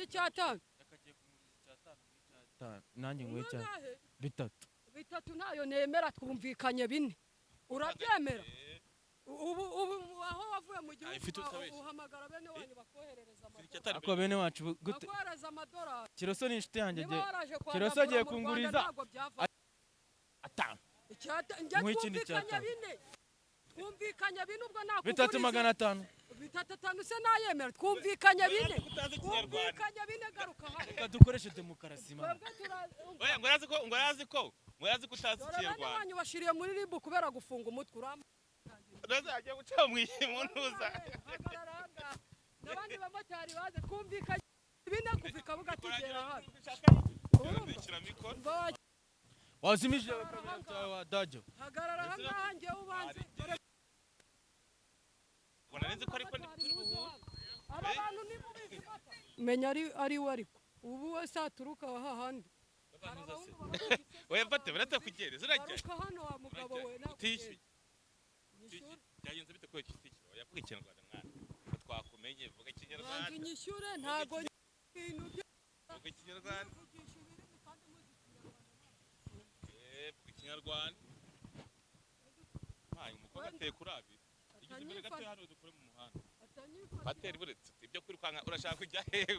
icyatanu nanjye ngwe cyane bitatu nayo nemera twumvikanye bine urabyemera ubu aho wavuye mu gihugu uhamagara bene wanyu bakoherereza amadolari ako bene wacu gute bakohereza amadolari Kiroso ni inshuti yanjye Kiroso agiye kunguriza atanu twumvikanye bine ubwo nakuguriza bitatu 500 bitatu 5 se nayemera twumvikanye bine garuka hano reka dukoreshe demokarasi man oya ngorazi ko utazi Kinyarwanda wanyu bashiriye muri ribu kubera gufunga umutwe urama agiye guca mu ntuza n'abandi bamotari baze twumvikanye bine kuvika bugatugera hano wazimije bakamera wa dajo hagarara hangahange ubanze nzi ko ariko aba bantu ni mubizi bata menya ari we ariko ubu wese aturuka hahandi oya mfate barata kugereza urajya hano wa mugabo we tishyuye byagenze bite ko ikishyura yavuga Ikinyarwanda mwana twakumenye vuga Ikinyarwanda nyishyure ntago ibintu vuga Ikinyarwanda vuga Ikinyarwanda hayi umukobwa ateye kurabi igize imbere gato hano dukore mu muhanda bateri buretse ibyo kwirukanka urashaka kujya hehe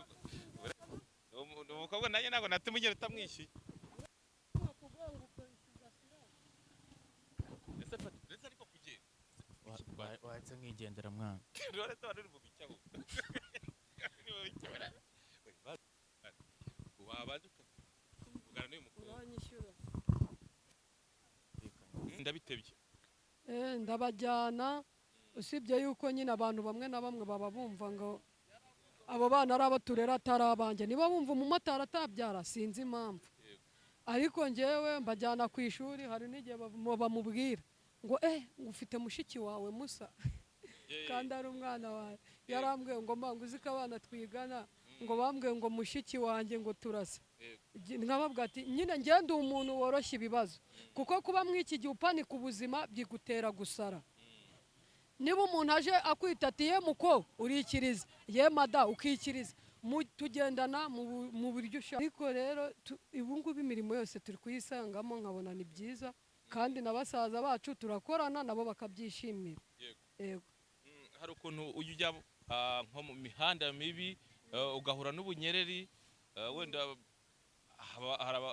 umukobwa nanjye ntago natumugera utamwishyuye ese ariko kugenda wahetse nkigendera mwana rore to ari mu bicaho wabaduka ugana n'uyu mukobwa uranyishyura ndabitebye ndabajyana usibye yuko nyine abantu bamwe na bamwe baba bumva ngo abo bana ari abo turera atari abanjye niba bumva umumotari atabyara sinzi impamvu ariko njyewe mbajyana ku ishuri hari n'igihe bamubwira ngo ufite mushiki wawe musa kandi ari umwana wawe yarambwiye ngo mbangu uzi ko abana twigana ngo bambwiye ngo mushiki wanjye ngo turase nkababwira ati nyine ngende umuntu woroshya ibibazo kuko kuba mw'iki gihe upanika ubuzima byigutera gusara niba umuntu aje akwitatiye muko urikiriza ye mada ukikiriza tugendana mu buryo ushaka ariko rero ubu ngubu imirimo yose turi kuyisangamo nkabona ni byiza kandi na basaza bacu turakorana nabo bakabyishimira yego hari ukuntu ujya nko mu mihanda mibi ugahura n'ubunyereri wenda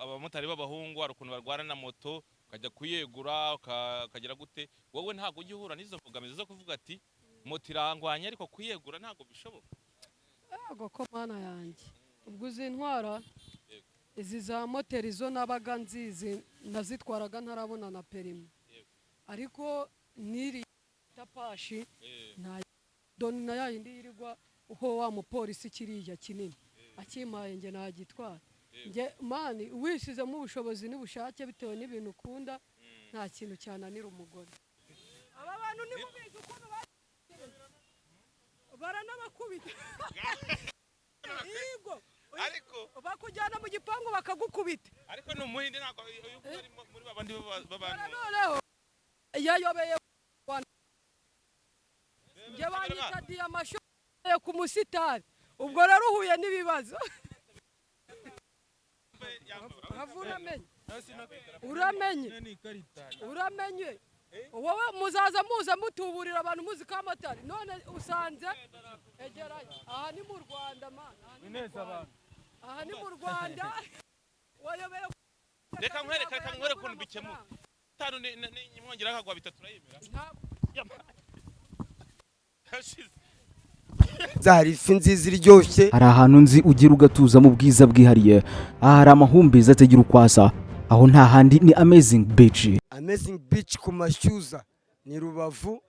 abamotari b'abahungu hari ukuntu barwana na moto ukajya kuyegura ukagera gute wowe ntabwo ujya uhura n'izo mbogamizi zo kuvuga ati moto irangwanya ariko kuyegura ntabwo bishoboka ntabwo ko mana yanjye ubwo uzi intwara izi za moteri zo nabaga nzizi nazitwaraga ntarabona na perimi ariko n'iri tapashi nta doni na yayindi yirirwa uho wa mupolisi kiriya kinini akimpaye nge nagitwara nge mani wishyizemo ubushobozi n'ubushake bitewe n'ibintu ukunda nta kintu cyananira umugore aba bantu ni mubizi ukuntu baranabakubita yego ariko bakujyana mu gipangu bakagukubita ariko ni umuhinde ntabwo ari muri babandi b'abantu noneho yayobeye nge banyitadiye amashuri ku musitari ubwo rero uhuye n'ibibazo uramenye wowe muzaza muza mutuburira abantu muzi ko amatari none usanze egerayo aha ni mu Rwanda aha ni mu Rwanda wayobeye reka nkwereke ukuntu bikemuka tanu nimwongera akagwa bitatu turayemera zari ifi nziza iryoshye hari ahantu nzi ugira ugatuza mu bwiza bwihariye aha hari amahumbezi atagira ukwasa aho nta handi ni Amazing Beach ku Mashyuza ni Rubavu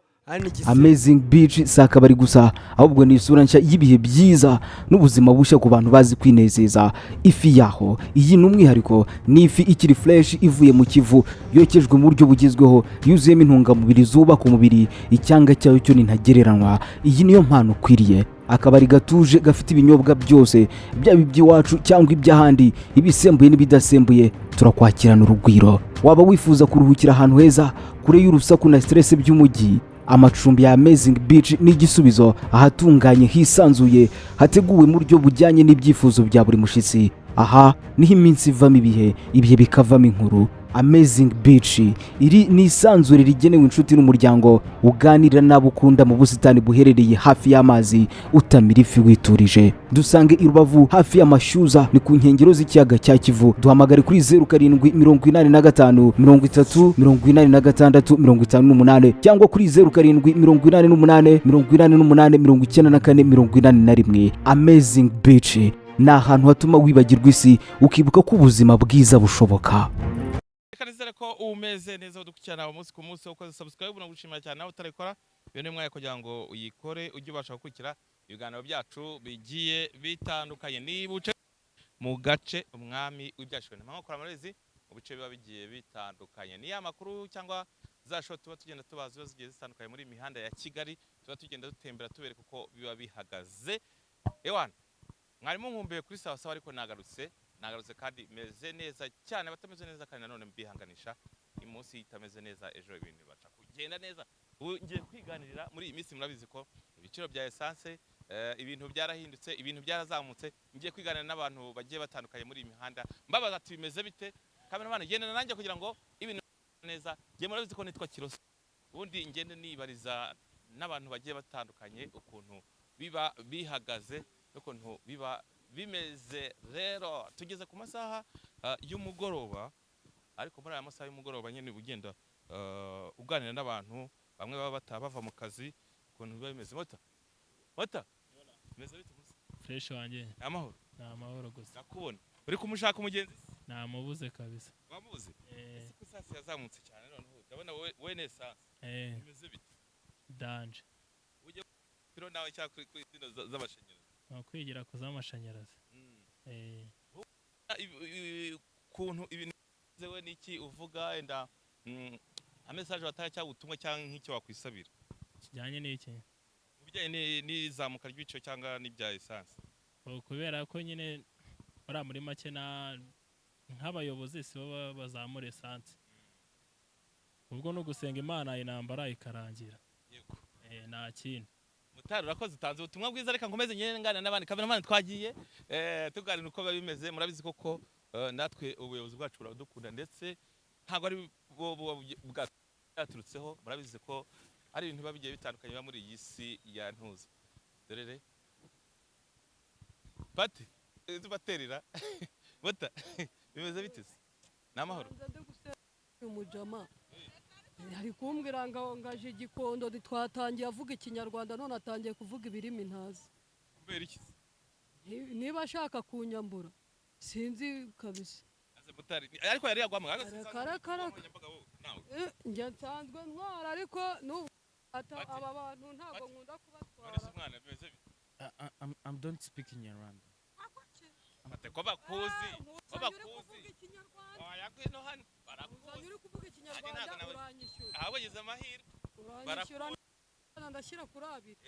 Amazing Beach si akabari gusa ahubwo ni isura nshya y'ibihe byiza n'ubuzima bushya ku bantu bazi kwinezeza. Ifi yaho iyi ni umwihariko, ni ifi ikiri fresh ivuye mu Kivu yokejwe mu buryo bugezweho yuzuyemo intungamubiri zubaka umubiri, icyanga cyayo cyo ni ntagereranywa. Iyi niyo mpano ukwiriye, akabari gatuje gafite ibinyobwa byose byaba iby'iwacu cyangwa iby'ahandi, ibisembuye n'ibidasembuye. Turakwakirana urugwiro. Waba wifuza kuruhukira ahantu heza kure y'urusaku na stress by'umujyi, amacumbi ya Amazing Beach ni igisubizo ahatunganye hisanzuye hateguwe mu buryo bujyanye n'ibyifuzo bya buri mushyitsi. Aha niho iminsi ivamo ibihe bikavamo inkuru. Amazing Beach iri ni isanzure rigenewe inshuti n'umuryango uganira n'abo ukunda mu busitani buherereye hafi y'amazi utamira ifi witurije. Dusange i Rubavu hafi y'amashyuza ni ku nkengero z'ikiyaga cya Kivu. Duhamagare kuri 0785 30 86 58 cyangwa kuri 0788 88 Amazing Beach ni ahantu hatuma wibagirwa isi ukibuka ko ubuzima bwiza bushoboka. Kanizere ko umeze neza udukurikirana umunsi ku munsi ukoze subscribe no gushimira cyane nawe utarikora byo nimwe kugira ngo uyikore ujye ubasha gukurikira ibiganiro byacu bigiye bitandukanye nibuce mu gace umwami w'ibyashwe nta makuru amarezi mu bice biba bigiye bitandukanye ni amakuru cyangwa za shot tuba tugenda tubaza zigiye zitandukanye muri imihanda ya Kigali tuba tugenda dutembera tubereka uko biba bihagaze. Ewana mwarimu nkumbuye kuri sawa sawa ariko nagarutse kandi meze neza cyane batameze neza kandi nanone mbihanganisha imunsi itameze neza ejo ibintu baca kugenda neza. Ngiye kwiganirira muri iyi minsi murabizi ko ibiciro bya essence ibintu byarahindutse ibintu byarazamutse. Ngiye kwiganira n'abantu bagiye batandukanye muri imihanda mbabaza ati bimeze bite kameramana genda nanjye kugira ngo ibintu neza. Ngiye murabizi ko nitwa Kiroso ubundi ngende nibariza n'abantu bagiye batandukanye ukuntu biba bihagaze ukuntu biba bimeze. Rero tugeze ku masaha y'umugoroba ariko muri aya masaha y'umugoroba nyine ugenda uganira n'abantu bamwe baba bava mu kazi ukuntu biba bimeze. Mota bimeze bite musa fresh wanjye amahoro amahoro gusa nakubona uri kumushaka umugenzi namubuze kabisa wamubuze ese kusasi yazamutse cyane noneho ndabona we n'essence bimeze bite danje uje piro nawe cyangwa kuri z'amashanyarazi kwigira ku z'amashanyarazi kuntu ibintu zewe niki uvuga enda message wataya cyangwa ubutumwa cyangwa nk'icyo wakwisabira kijyanye n'iki ubijyanye n'izamuka ry'ibiciro cyangwa n'ibya essence kubera ko nyine bara muri make na nk'abayobozi si bo bazamura essence ubwo no gusenga Imana inambara ikarangira. Yego nta kintu Mutari urakoze utanze ubutumwa bwiza reka nkomeze ngana n'abandi kameramana twagiye tuganira uko biba bimeze. Murabizi koko natwe ubuyobozi bwacu buradukunda ndetse ntago ari bwaturutseho. Murabizi ko ari ibintu biba bigiye bitandukanye biba muri iyi si ya ntuza dorere pati tubaterera bota bimeze bitese n'amahoro umujama hari kumbwira ngo ngaje igikondo twatangiye avuga ikinyarwanda none atangiye kuvuga ibirimi ntazi kubera iki niba ashaka kunyambura sinzi kabisa ariko yari yagwamwe njye nsanzwe ntwara ariko n'ubu aba bantu ntabwo nkunda kubatwara. I'm don't speak in Rwanda. Ko bakuzi oya kwino hano barakuzi uri kuvuga ikinyarwanda uranyishyura ahubwo gize amahirwe uranyishyura ndashyira kuri abiri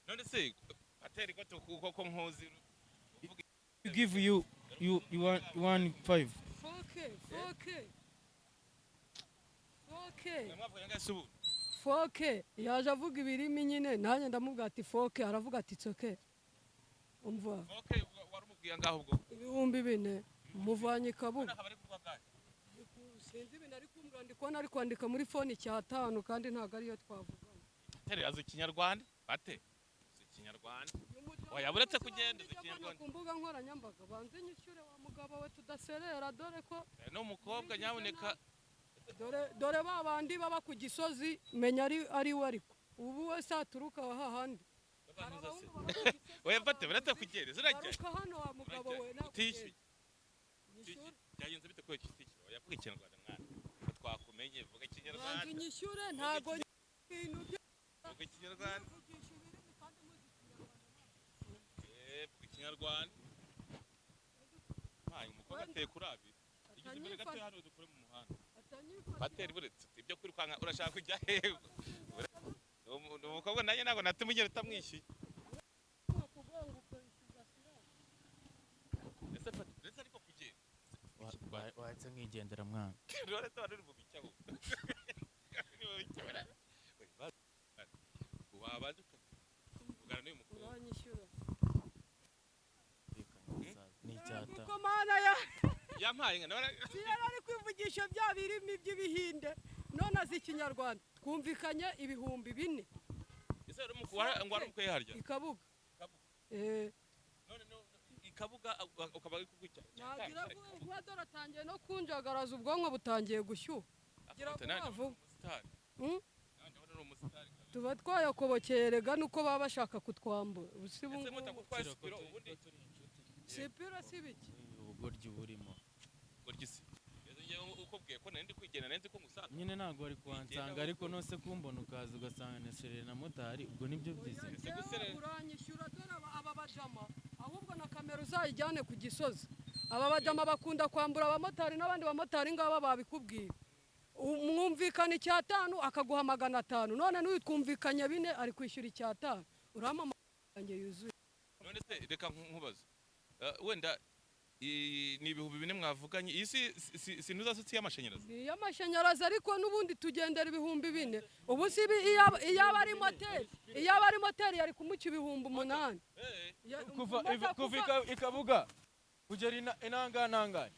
none se ateri ko nkuzi give you 1.5 foke yaje avuga ibirimi nyine nanjye ndamubwira ati foke aravuga ati tsoke umva foke warumubwiye ngaho ubwo 4,000 muvanye Kabuga sinzi ibintu ari kumbwira ndikona ari kwandika muri phone cyatanu kandi ntago ariyo twavugana. Tere azi ikinyarwanda bate ikinyarwanda oya buretse kugenda ikinyarwanda ku mbuga nkoranyambaga banze nyishyure wa mugabo we tudaserera dore ko no mukobwa nyaboneka dore babandi baba ku Gisozi menya ari we ariko ubu wese aturuka hahandi oya bate buretse kugenda zirajya hano wa mugabo we natishyuye byagenze bite ko ikitikiro oya vuga ikinyarwanda mwana twakumenye vuga ikinyarwanda banze nyishyure ntago ibintu vuga ikinyarwanda ikinyarwanda ntayo umukobwa ateye kuri abiri igize imbere gato hano dukore mu muhanda bateri buretse ibyo kwirukanka urashaka kujya hehe umukobwa nanjye ntabwo natumugera utamwishyuye ese ariko kugenda wahetse nkigendera mwana rero tabari mu bicaho yampaye none si yari ari kwivugisha bya birimi by'ibihinde none azi ikinyarwanda twumvikanye 4,000 ese ngo arumukwe harya ikabuga none ikabuga ukaba ari kugwicya nagira vuba dore atangiye no kunjagaraza ubwonko butangiye gushyuha gira vuba tuba twayakobokeye nuko baba bashaka kutwambura sipiro si biki ubugoryi burimo gorgisi ukubwiye ko nandi kwigena nenze ko ngusanga nyine ntago ari kwansanga ariko nose kumbona ukaza ugasanga nesherere na motari ubwo nibyo byiza uranyishyura dore aba bajama ahubwo na kamera uzayijyane ku Gisozi aba bajama bakunda kwambura abamotari n'abandi bamotari ngaba babikubwira umwumvikana 5 akaguha 500 none n'uyu twumvikanye 4 ari kwishyura 5 urama yanjye yuzuye none se reka nkubaza wenda ni ibihumbi 4 mwavuganye isi sinuza sutsi y'amashanyarazi ni y'amashanyarazi ariko n'ubundi tugendera ibihumbi 4 ubu si iyaba ari moteri yari kumuca ibihumbi 8 kuva ikabuga kugera inangananganye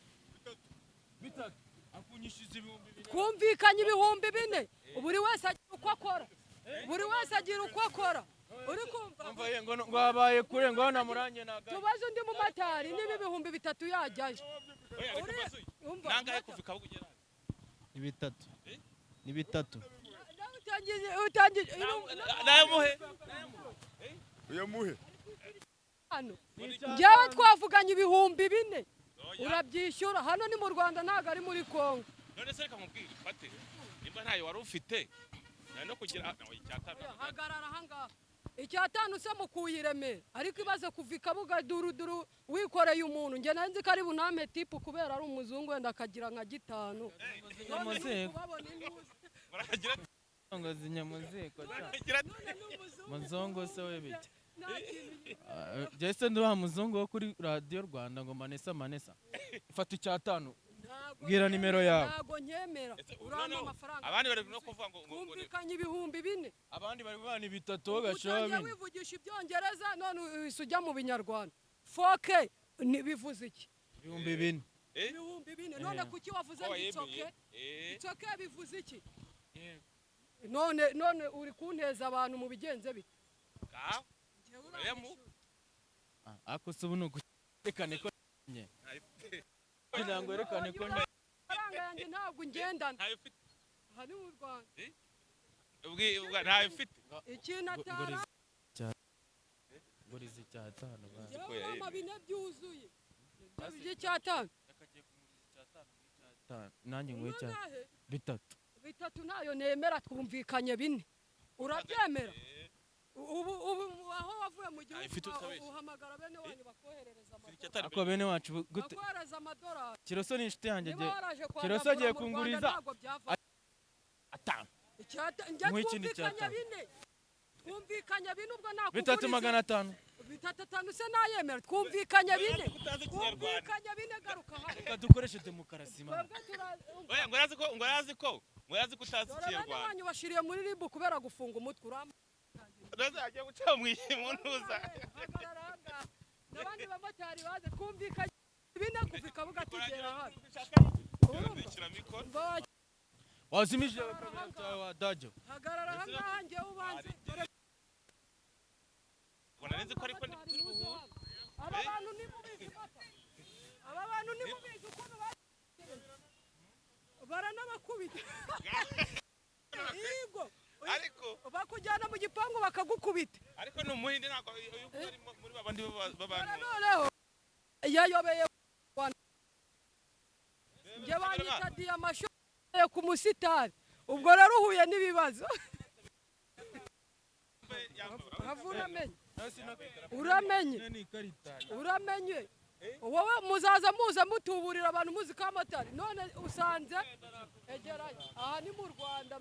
bitatu akunyishiza ibihumbi 4 twumvikanye ibihumbi 4 buri wese agira uko akora uri kumva mvaye ngo habaye kure ngo namuranye naga tubaze undi mu matari niba ibihumbi 3 yajyaje nangaye kuva ikabuga ugera ni bitatu utangije namuhe hano njyewe twavuganye ibihumbi 4 urabyishyura hano ni mu Rwanda ntago ari muri Kongo none se reka nkubwire fate nimba ntayo wari ufite no kugira hagarara ahangaha 5 se mukuyiremera ariko ibaze kuva ikabuga duruduru wikoreye umuntu nge nanzi ko ari buname tipu kubera ari umuzungu wenda akagira nka 5 ngo zinyamuzeko muzongo se webike jese nduwa muzungu wo kuri radio Rwanda ngo Manesa ifata 5 bwira nimero yawe ntago nkemera urama amafaranga abandi bari no kuvuga ngo kumvikanye ibihumbi 4 abandi bari bana 3 gashobe wivugisha ibyongereza none wisujya mu binyarwanda 4K bivuze iki ibihumbi 4 none kuki wavuze itsoke bivuze iki none uri kunteza abantu mu bigenze bite ako se ubuno gutekane ko nye kugirango yerekane ko faranga yanjye ntabwo ngendana aha ni mu Rwanda ntayo ufite ikintu atara ngorizi 5 mama 4 byuzuye bije 5 nanjye ngwe 3 nayo nemera twumvikanye 4 urabyemera ubu aho wavuye mu gihugu uhamagara bene wanyu bakoherereza amadolari ako bene wacu gute bakohereza amadolari Kiroso ni inshuti yanjye Kiroso agiye kunguriza 5 twumvikanye 4 ubwo nako 3,500 3,500 se nayemera twumvikanye 4 twumvikanye 4 garuka reka dukoreshe demokarasi ngo yazi ko utazi Kinyarwanda wanyu bashiriye muri ribu kubera gufunga umutwe urama Ndaza agiye guca mu ntuza n'abandi bamotari baze twumvikanye 4 kuva ikabuga tugera hano wazimije wa dajo hagarara ahangaha njyewe ubanze nzi ko ariko aba bantu ni mubizi ukuntu baranabakubita yego ariko bakujyana mu gipangu bakagukubita ariko ni umuhinde ntabwo ari muri babandi b'abantu noneho yayobeye njye banyita diyamasho ku musitari ubwo rero uhuye n'ibibazo uramenye wowe muzaza muza mutuburira abantu muzi ko amatari none usanze egerayo aha ni mu Rwanda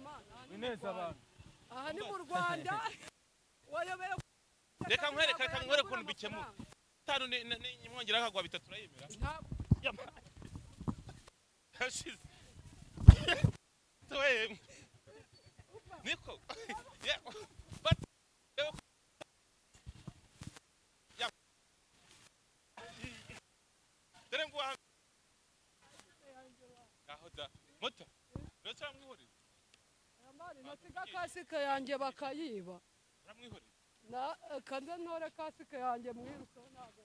aha ni mu Rwanda wayobeye reka nkwereke ukuntu bikemuka 5 ni mwongera akagwa 3 turayemera hashize niko nasiga kasike yanjye bakayiba uramwihoreye kanze ntore kasike yanjye mwiruka ntabwo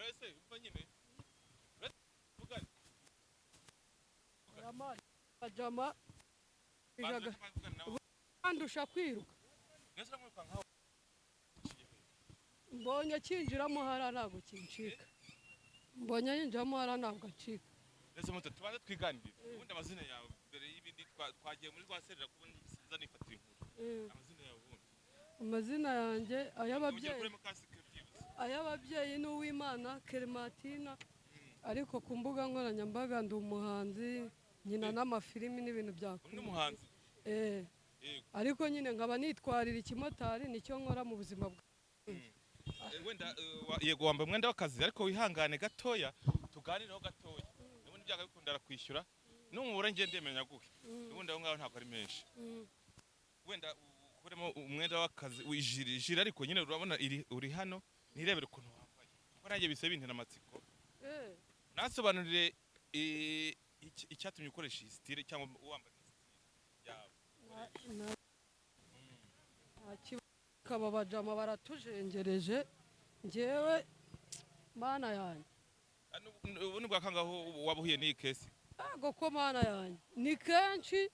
ese umva nyine vugana yamani pajama baje ijaga kwavugana nawe andusha kwiruka nese uramwiruka nkaho mbonye kinjiramo hara ntabwo kincika mbonye yinjiramo hara ntabwo acika nese muto tubanze twiganirire ubundi amazina yawe mbere y'ibindi twagiye muri rwa serera kubona nza nifatira inkuru amazina yawe ubundi amazina yanjye ugiye ay'ababyeyi kurema kasike byibuze ay'ababyeyi ni uwimana Clementina ariko ku mbuga nkoranyambaga ndi umuhanzi nyina n'amafilimi n'ibintu undi byakunda muhanzi yego ariko nyine nkaba nitwarira ikimotari nicyo nkora mu buzima bwa wenda yego wambaye umwenda w'akazi ariko wihangane gatoya tuganireho gatoya ubundi byaga bikundara kwishyura n'umubura ngiye ndemenya guhe ubundi aho ngaho ntabwo ari menshi wenda ukuremo umwenda w'akazi wijiri ariko nyine urabona uri hano nirebere ukuntu wambaye kuko nanjye bise bintera amatsiko nasobanurire icyatumye ukoresha iyi style cyangwa wambaye style yawe kaba bajama baratujengereje njyewe mana yanjye ubu ni bwakangaho wabuhuye n'iyi kesi ntabwo ko mana yanjye ni kenshi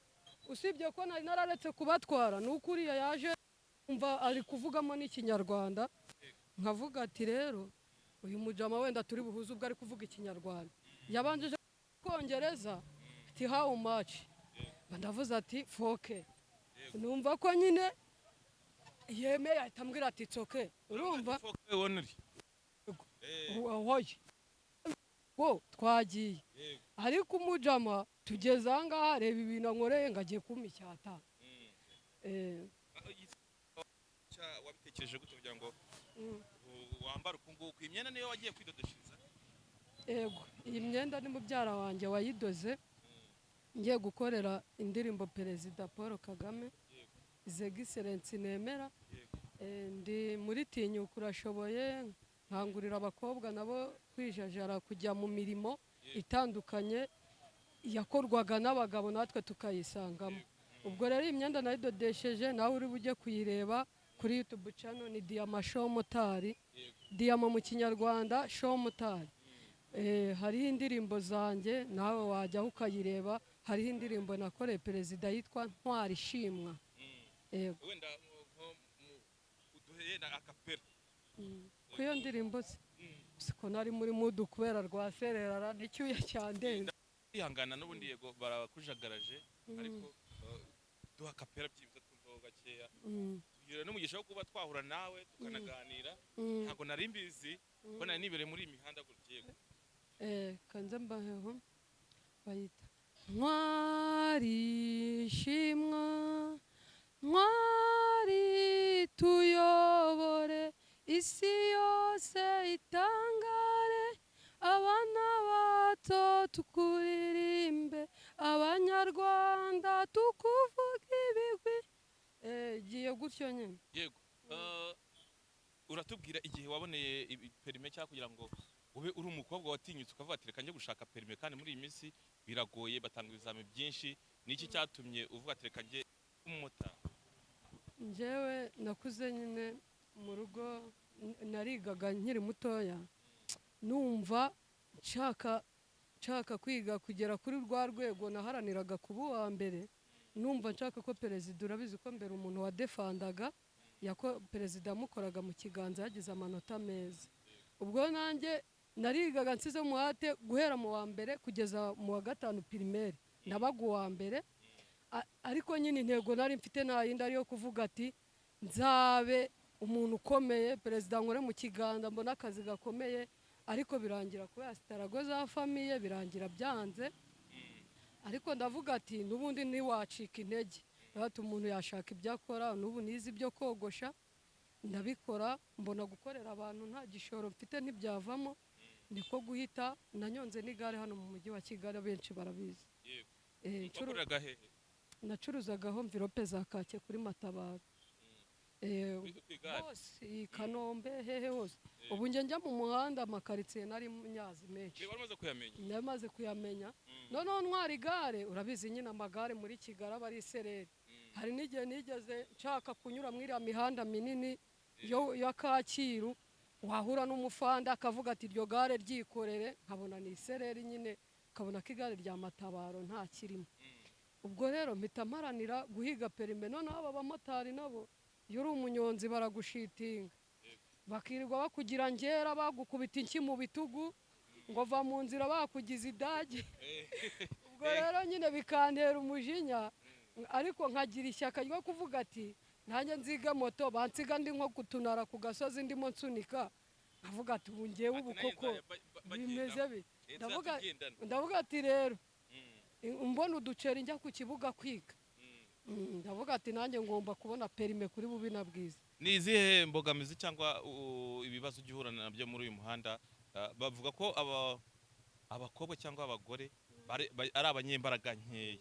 usibye ko nari nararetse kubatwara ni uko uriya yaje umva ari kuvugamo n'ikinyarwanda nkavuga ati rero uyu mujama wenda turi buhuze ubwo ari kuvuga ikinyarwanda yabanjije kongereza ati how much ndavuze ati foke numva ko nyine yemeye ahita ambwira ati tsoke urumva ahoye ngo twagiye ariko umujama tugeze aha ngaha reba ibintu ankoreye ngo agiye kumpa icyata wabitekereje gute kugira ngo wambare uku nguku imyenda niyo wagiye kwidodeshereza yego iyi myenda ni mubyara wanjye wayidoze ngiye gukorera indirimbo perezida Paul Kagame Zegiserensi nemera ndi muri tinyuka urashoboye nkangurira abakobwa nabo kwijajara kujya mu mirimo itandukanye yakorwaga n'abagabo natwe tukayisangamo ubwo rero iyi myenda nayidodesheje nawe uri bujye kuyireba kuri YouTube channel ni Diyama Show Motari Diyama mu kinyarwanda Show Motari hariho indirimbo zanjye nawe wajyaho ukayireba hariho indirimbo nakoreye perezida yitwa Ntwari Ishimwa wenda uduheye na akapera kuyo ndirimbo siko nari muri mudu kubera rwa sererara n'icyuya cyandenda ihangana n'ubundi yego barakujagaraje ariko duha akapera byibuze twumvaho gakeya tugira n'umugisha wo kuba twahura nawe tukanaganira ntabwo nari mbizi ko nari nibereye muri iyi mihanda gutya yego kanze mbaheho bayita Ntwari Ishimwa Ntwari tuyobore isi yose itangare abana bato tukuririmbe abanyarwanda tukuvuga ibigwi giye gutyo nyine yego uratubwira igihe waboneye perime cyangwa kugira ngo ube uri umukobwa watinyutse ukavuga ati reka njye gushaka perime kandi muri iyi minsi biragoye batanga ibizami byinshi niki cyatumye uvuga ati reka njye umumotari njyewe nakuze nyine mu rugo narigaga nkiri mutoya numva nshaka kwiga kugera kuri rwa rwego naharaniraga kuba uwa mbere numva nshaka ko perezida urabizi ko mbere umuntu wadefandaga perezida yamukoraga mu kiganza yagize amanota meza ubwo nanjye narigaga nsize umuhate guhera mu wa mbere kugeza mu wa gatanu pirimeri nabaga uwa mbere ariko nyine intego nari mfite nta yindi ariyo kuvuga ati nzabe umuntu ukomeye perezida nkore mu kiganza mbona akazi gakomeye ariko birangira kubera sitarago za famiye birangira byanze ariko ndavuga ati n'ubundi ntiwacika intege rero umuntu yashaka ibyo akora n'ubu nizi ibyo kogosha ndabikora mbona gukorera abantu nta gishoro mfite ntibyavamo niko guhita nanyonze n'igare hano mu mujyi wa Kigali benshi barabizi nacuruzagaho mvirope za kake kuri Matabaro hose i Kanombe hehe hose ubu njya mu muhanda amakaritsiye nari nyazi menshi namaze kuyamenya noneho ntwara igare urabizi nyine amagare muri Kigali aba ari isereri hari n'igihe nigeze nshaka kunyura muri iriya mihanda minini ya Kacyiru, wahura n'umufanda akavuga ati iryo gare ryikorere, nkabona ni isereri nyine, ukabona ko igare rya matabaro nta kirimo. Ubwo rero mpita mparanira guhiga perime. Noneho aba bamotari nabo iyo uri umunyonzi baragushitinga, bakirirwa bakugira ngera, bagukubita inshyi mu bitugu ngo va mu nzira, bakugize idage. Ubwo rero nyine bikantera umujinya, ariko nkagira ishyaka ryo kuvuga ati nanjye nziga moto, bansiga ndi nko kutunara ku gasozi ndimo nsunika, nkavuga ati ubu ngewe ubu koko bimeze bite. Ndavuga ati rero mbona uduceri njya ku kibuga kwiga, ndavuga ati nanjye ngomba kubona perime kuri bubi na bwiza. Ni izihe mbogamizi cyangwa ibibazo ujya uhura nabyo muri uyu muhanda? Bavuga ko abakobwa cyangwa abagore ari abanyembaraga nkeya.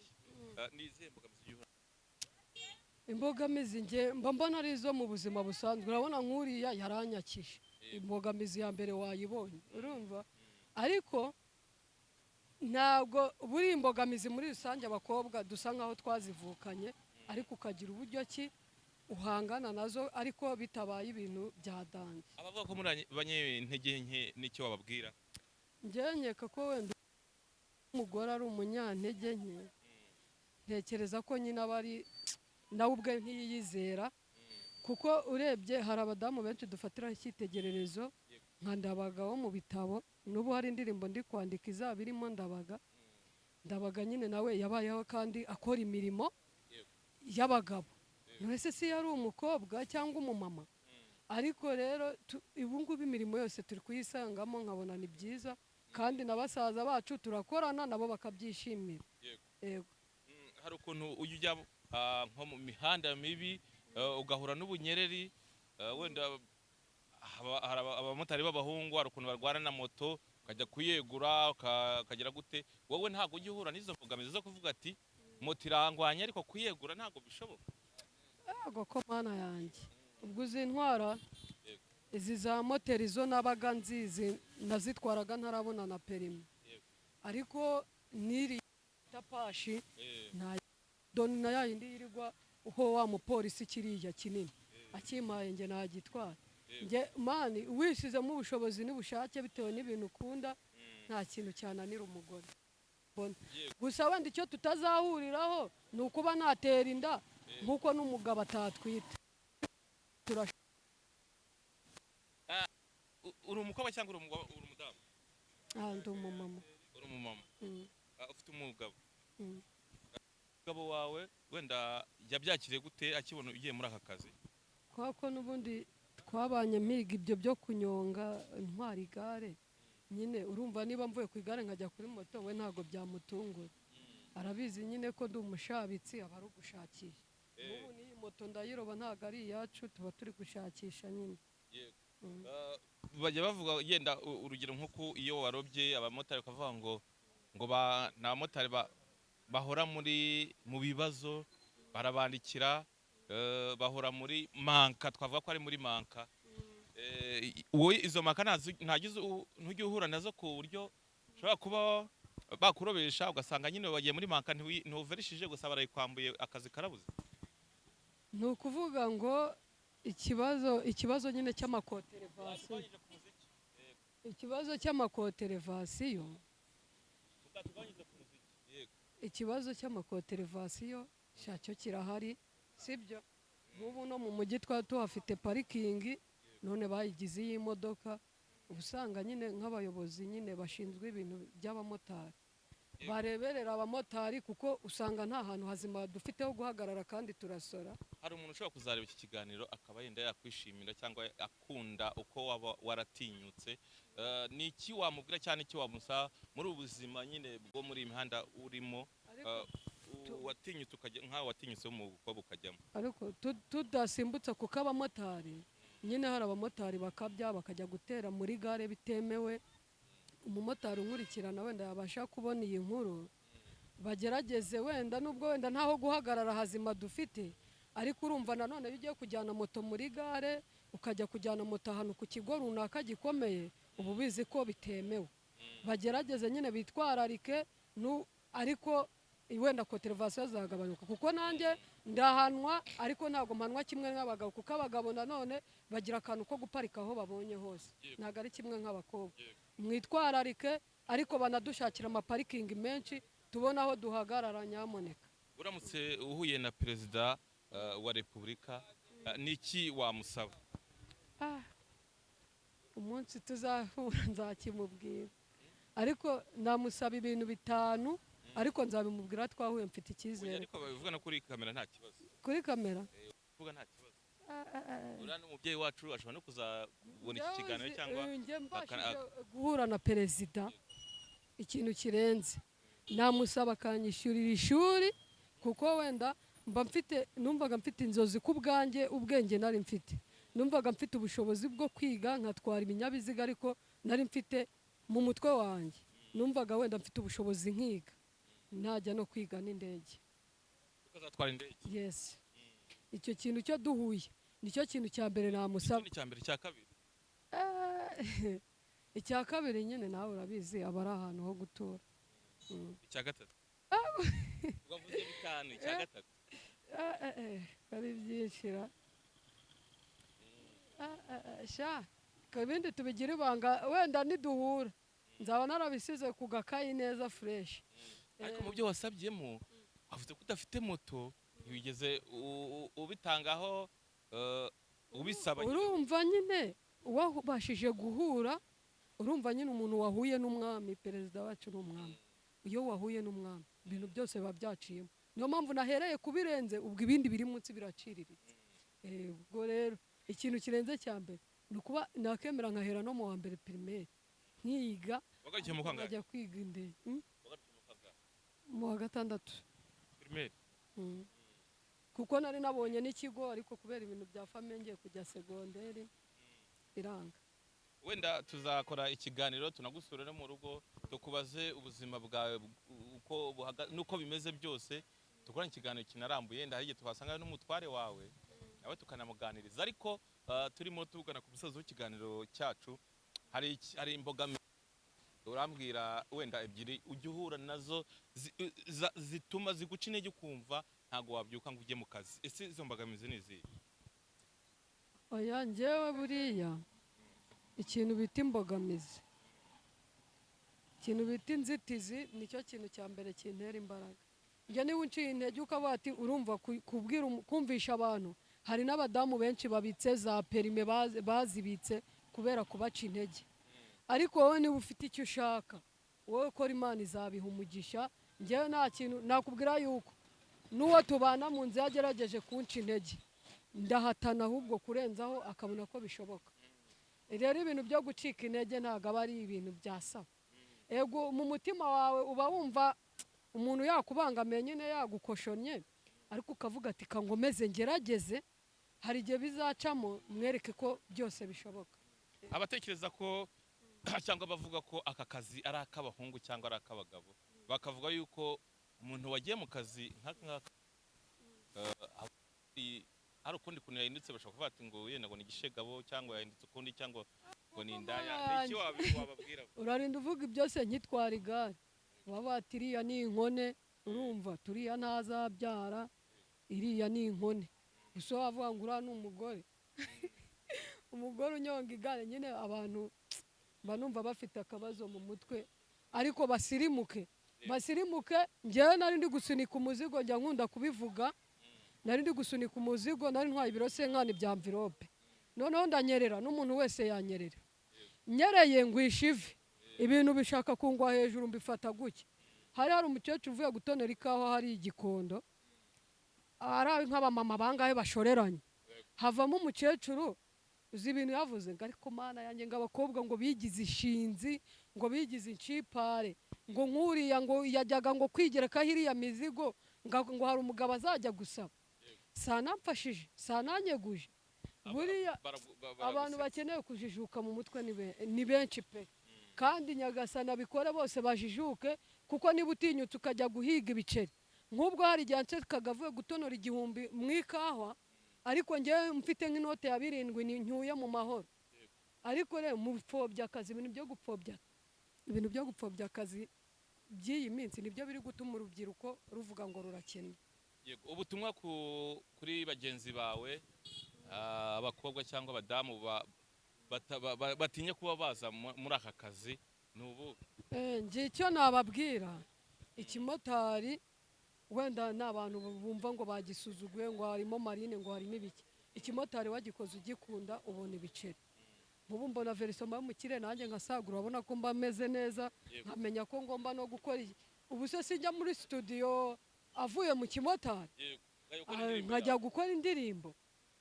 Ni izihe mbogamizi ujya uhura? Imbogamizi nge mba mbona ari izo mu buzima busanzwe. Urabona nk'uriya yaranyakije, imbogamizi ya mbere wayibonye, urumva. Ariko ntabwo buri imbogamizi muri rusange abakobwa dusa nkaho twazivukanye, ariko ukagira uburyo ki uhangana nazo, ariko bitabaye ibintu bya danje. Abavuga ko muri abanyentege nke n'icyo wababwira? Nkeka ko wenda umugore ari umunyantege nke, ntekereza ko nyine aba ari nawe ubwe ntiyiyizera, kuko urebye hari abadamu benshi dufatiraho icyitegererezo nka Ndabaga wo mu bitabo. N'ubu hari indirimbo ndi kwandika izaba irimo Ndabaga nyine nawe yabayeho kandi akora imirimo y'abagabo. Mwese si yari umukobwa cyangwa umumama, ariko rero ubu ngubu imirimo yose turi kuyisangamo, nkabona ni byiza, kandi na basaza bacu turakorana nabo bakabyishimira. Yego. Hari ukuntu ujya nko mu mihanda mibi ugahura n'ubunyereri, wenda hari abamotari b'abahungu, hari ukuntu barwana na moto ukajya kuyegura ukagira gute? Wowe ntabwo ujya uhura n'izo mbogamizi zo kuvuga ati moto irangwanya ariko kuyegura ntabwo bishoboka? Yego ko mana yanjye, ubwo uzi intwara izi za moteri zo nabaga nzizi nazitwaraga ntarabona na perime, ariko niri tapashi nta doni na yindi yirirwa uho wa mupolisi kiriya kinini akimpaye nge nagitwara. Nge mani wishyizemo ubushobozi n'ubushake bitewe n'ibintu ukunda, nta kintu cyananira umugore. Gusa wenda icyo tutazahuriraho ni ukuba natera inda nk'uko n'umugabo atatwita. Uri umukobwa cyangwa uri umudamu? Ndi umumama. Uri umumama? Ufite umugabo? Umugabo wawe wenda yabyakiriye gute akibona ugiye muri aka kazi? Kuko n'ubundi twabanye mpiga ibyo byo kunyonga ntwara igare, nyine urumva niba mvuye ku igare nkajya kuri moto, we ntabwo byamutungura. Arabizi nyine ko ndi umushabitsi, aba ari ugushakisha. Ubu n'iyi moto ndayiroba ntabwo ari iyacu, tuba turi gushakisha nyine. Bajya bavuga yenda urugero nk'uko iyo warobye abamotari bakavuga ngo ni abamotari bahora mu bibazo, barabandikira, bahora muri manka, twavuga ko ari muri manka. Wowe izo manka ntujya uhura nazo ku buryo ushobora kuba bakurobesha ugasanga nyine bagiye muri manka ntuverishije gusa barayikwambuye akazi karabuze? Ni ukuvuga ngo ikibazo nyine cy'amakoterevasiyo, ikibazo cy'amakoterevasiyo cyo kirahari, sibyo? Nk'ubu no mu mujyi twari tuhafite parikingi, none bayigize iy'imodoka. Ubusanga nyine nk'abayobozi nyine bashinzwe ibintu by'abamotari bareberera abamotari, kuko usanga nta hantu hazima dufite ho guhagarara kandi turasora. Hari umuntu ushobora kuzareba iki kiganiro akaba yenda yakwishimira cyangwa akunda uko waba waratinyutse, ni iki wamubwira cyane iki wamusaba muri ubuzima nyine bwo muri imihanda urimo, watinyutse nkaho watinyutse mu gukobwa ukajyamo? Ariko tudasimbutse kuko abamotari nyine hari abamotari bakabya bakajya gutera muri gare bitemewe. Umumotari unkurikirana wenda yabasha kubona iyi nkuru, bagerageze wenda nubwo wenda ntaho guhagarara hazima dufite, ariko urumva nanone iyo ugiye kujyana moto muri gare ukajya kujyana moto ahantu ku kigo runaka gikomeye, ubu bizi ko bitemewe. Bagerageze nyine bitwararike, ariko wenda koterevasiyo zagabanyuka, kuko nanjye ndahanwa ariko ntabwo mpanwa kimwe nk'abagabo kuko abagabo nanone bagira akantu ko guparika aho babonye hose ntabwo ari kimwe nk'abakobwa mwitwararike ariko banadushakira amaparikingi menshi tubona aho duhagarara nyamuneka. uramutse uhuye na perezida wa repubulika niki wamusaba? Umunsi tuzahura nzakimubwira ariko namusaba ibintu 5 ariko nzabimubwira twahuye mfite icyizere. Ariko babivuga no kuri kamera nta kibazo. Kuri kamera? Uvuga nta kibazo. Ura n'umubyeyi wacu ashobora no kuzabona iki kiganiro cyangwa njye mbashije guhura na perezida ikintu kirenze namusaba akanyishyurira ishuri kuko wenda numvaga mfite inzozi ku bwanjye ubwenge nari mfite numvaga mfite ubushobozi bwo kwiga nkatwara ibinyabiziga ariko nari mfite mu mutwe wanjye numvaga wenda mfite ubushobozi nkiga najya no kwiga n'indege. Ukazatwara indege? Yes. Icyo kintu cyo duhuye nicyo kintu cya mbere namusaba. Icya mbere cya kabiri? Icya kabiri nyine nawe urabizi aba ari ahantu ho gutura. Icya gatatu? Ugavuze 5 icya gatatu? Ari byinshira. Sha kabindi tubigira ibanga wenda niduhura nzaba narabisize ku gakayi neza fresh. Ariko mu byo wasabyemo wavuze ko udafite moto wigeze ubitangaho ubisaba. Urumva nyine wabashije guhura urumva nyine umuntu wahuye n'umwami perezida wacu n'umwami iyo wahuye n'umwami ibintu byose biba byaciyemo niyo mpamvu nahereye kubirenze ubwo ibindi biri munsi biraciriritse. Ubwo rero ikintu kirenze cya mbere ni ukuba nakemera nkahera no mu wa mbere primaire nkiga nkajya kwiga indege mu wa 6 primaire kuko nari nabonye n'ikigo ariko kubera ibintu bya famille ngiye kujya segonderi biranga. Wenda tuzakora ikiganiro tunagusura no mu rugo tukubaze ubuzima bwawe uko nuko bimeze byose tukora ikiganiro kinarambuye ndahiye tuhasanga n'umutware wawe nawe tukanamuganiriza ariko turimo tugana ku musozo w'ikiganiro cyacu hari imbogamizi urambwira wenda ebyiri ujye uhura nazo zituma ziguca intege kumva ntago wabyuka ngo ujye mu kazi. Ese izo mbogamizi ni izihe? Oya njyewe buriya ikintu bita imbogamizi ikintu bita inzitizi nicyo kintu cya mbere kintera imbaraga. Njye niba unciye intege ukavuga ati urumva kumvisha abantu hari n'abadamu benshi babitse za perime bazibitse kubera kubaca intege ariko wowe niba ufite icyo ushaka wowe ukora Imana izabiha umugisha. Njyewe nta kintu nakubwira yuko n'uwo tubana mu nzu yagerageje kunca intege ndahatana ahubwo kurenzaho akabona ko bishoboka. Rero ibintu byo gucika intege ntabwo aba ari ibintu byasaba ego mu mutima wawe uba wumva umuntu yakubangamiye nyine yagukoshonye ariko ukavuga ati kangomeze ngerageze hari igihe bizacamo mwereke ko byose bishoboka. Abatekereza ko cyangwa bavuga ko aka kazi ari ak'abahungu cyangwa ari ak'abagabo bakavuga yuko umuntu wagiye mu kazi nk'aka hari ukundi kuntu yahindutse bashobora kuvuga ati ngo yenda ngo ni igishegabo cyangwa yahindutse ukundi cyangwa ngo ni indaya. Iki wababwira? Urarinda uvuga byose nkitwara igare waba ati iriya ni inkone urumva turiya ntazabyara iriya ni inkone gusa wavuga ngo uriya ni umugore umugore unyonga igare nyine abantu banumva bafite akabazo mu mutwe ariko basirimuke njyewe nari ndi gusunika umuzigo njya nkunda kubivuga nari ndi gusunika umuzigo nari ntwaye ibiro senkani bya envelope noneho ndanyerera n'umuntu wese yanyerera nyereye ngwisha ivi ibintu bishaka kungwa hejuru mbifata gutya hari umukecuru uvuye gutonera ikawa hari igikondo ari nk'abamama bangahe bashoreranye havamo umukecuru uzi ibintu yavuze ngo ariko mana yanjye ngo abakobwa ngo bigize ishinzi ngo bigize incipare ngo nkuriya ngo yajyaga ngo kwigerekaho iriya mizigo ngo hari umugabo azajya gusaba sanamfashije sananyeguje. Buriya abantu bakeneye kujijuka mu mutwe ni benshi pe kandi nyagasana bikore bose bajijuke kuko niba utinyutse ukajya guhiga ibiceri nk'ubwo hari igihe nsekaga avuye gutonora 1000 mu ikawa ariko njyewe mfite nk'inote ya 7 ntyuye mu mahoro ariko rero mu bupfobya akazi ibintu byo gupfobya akazi by'iyi minsi nibyo biri gutuma urubyiruko ruvuga ngo rurakennye Yego, ubutumwa kuri bagenzi bawe abakobwa cyangwa abadamu batinye kuba baza muri aka kazi ni ubu? ngiye icyo nababwira, ikimotari wenda ni abantu bumva ngo bagisuzuguye, ngo harimo marine, ngo harimo ibiki. Ikimotari wagikoze ugikunda ubona ibiceri. Mubu mbona verisoma y'umukire nanjye nkasagura, urabona ko mba meze neza, nkamenya ko ngomba no gukora ubu se sinjya muri studio avuye mu kimotari nkajya gukora indirimbo.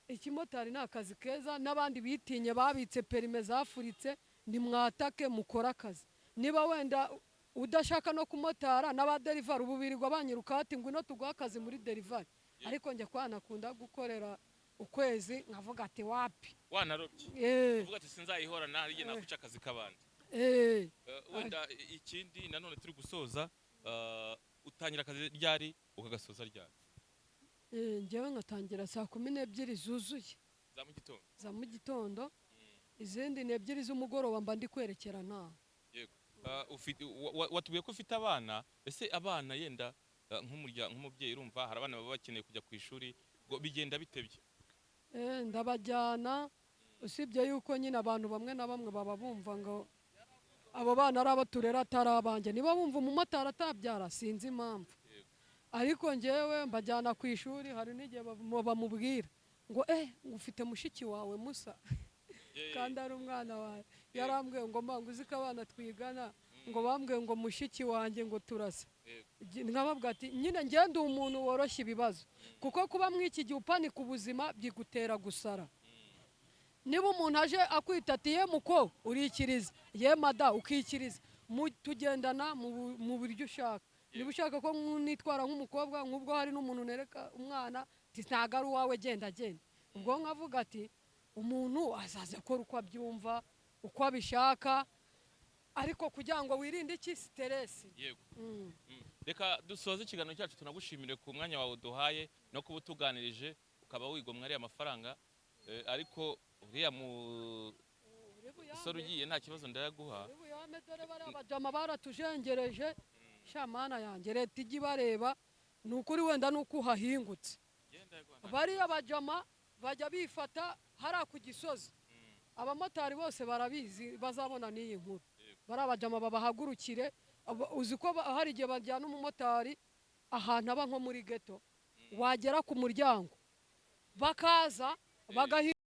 Ikimotari ni akazi keza, n'abandi bitinye babitse perime zafuritse nimwatake mukora akazi. Niba wenda udashaka no kumotara n'abaderivari ubu birirwa banyiruka ati ngwino tuguha akazi muri derivari, ariko njye kwanakunda gukorera ukwezi nkavuga ati wapi wanarobye uvuga ati sinzayihorana hari nakuca akazi kabandi. Wenda ikindi nanone turi gusoza, utangira akazi ryari ukagasoza ryari? Njyewe ngatangira saa 12 zuzuye za mu gitondo, izindi ni 2 z'umugoroba mba ndi kwerekera nawe. Yego, watubwiye ko ufite abana, ese abana yenda nk'umubyeyi urumva hari abana baba bakeneye kujya ku ishuri, ngo bigenda bitebye? Ndabajyana, usibye yuko nyine abantu bamwe na bamwe baba bumva ngo abo bana ari abo turera atari abanjye, niba bumva umumotari atabyara sinzi impamvu, ariko njyewe mbajyana ku ishuri. Hari n'igihe bamubwira ngo ufite mushiki wawe musa kandi ari umwana wawe, yarambwiye ngo mba uzi ko abana twigana, ngo bambwiye ngo mushiki wanjye ngo turasa. Nkababwira ati nyine ngende umuntu woroshya ibibazo, kuko kuba mw'iki gihe upanika ubuzima byigutera gusara. Niba umuntu aje akwitatiye muko urikiriza, ye mada ukikiriza, tugendana mu buryo ushaka. Niba ushaka ko nitwara nk'umukobwa, nk'ubwo hari n'umuntu nereka umwana ntago ari uwawe, genda ubwo nkavuga ati umuntu azaza akora uko abyumva uko abishaka, ariko kugira ngo wirinde iki stress. Yego. Reka dusoze ikiganiro cyacu, tunagushimire ku mwanya wawe duhaye no kuba utuganirije ukaba wigomwa ari amafaranga, ariko uriya musore ugiye nta kibazo ndayaguha. Dore bari abajama baratujengereje, shamana yanjye leta ijya ibareba, ni ukuri wenda nuko uhahingutse. Bari abajama bajya bifata hariya ku Gisozi, abamotari bose barabizi, bazabona n'iyi nkuru. Bari abajama babahagurukire, uzi ko hari igihe bajyana umumotari ahantu aba nko muri geto, wagera ku muryango bakaza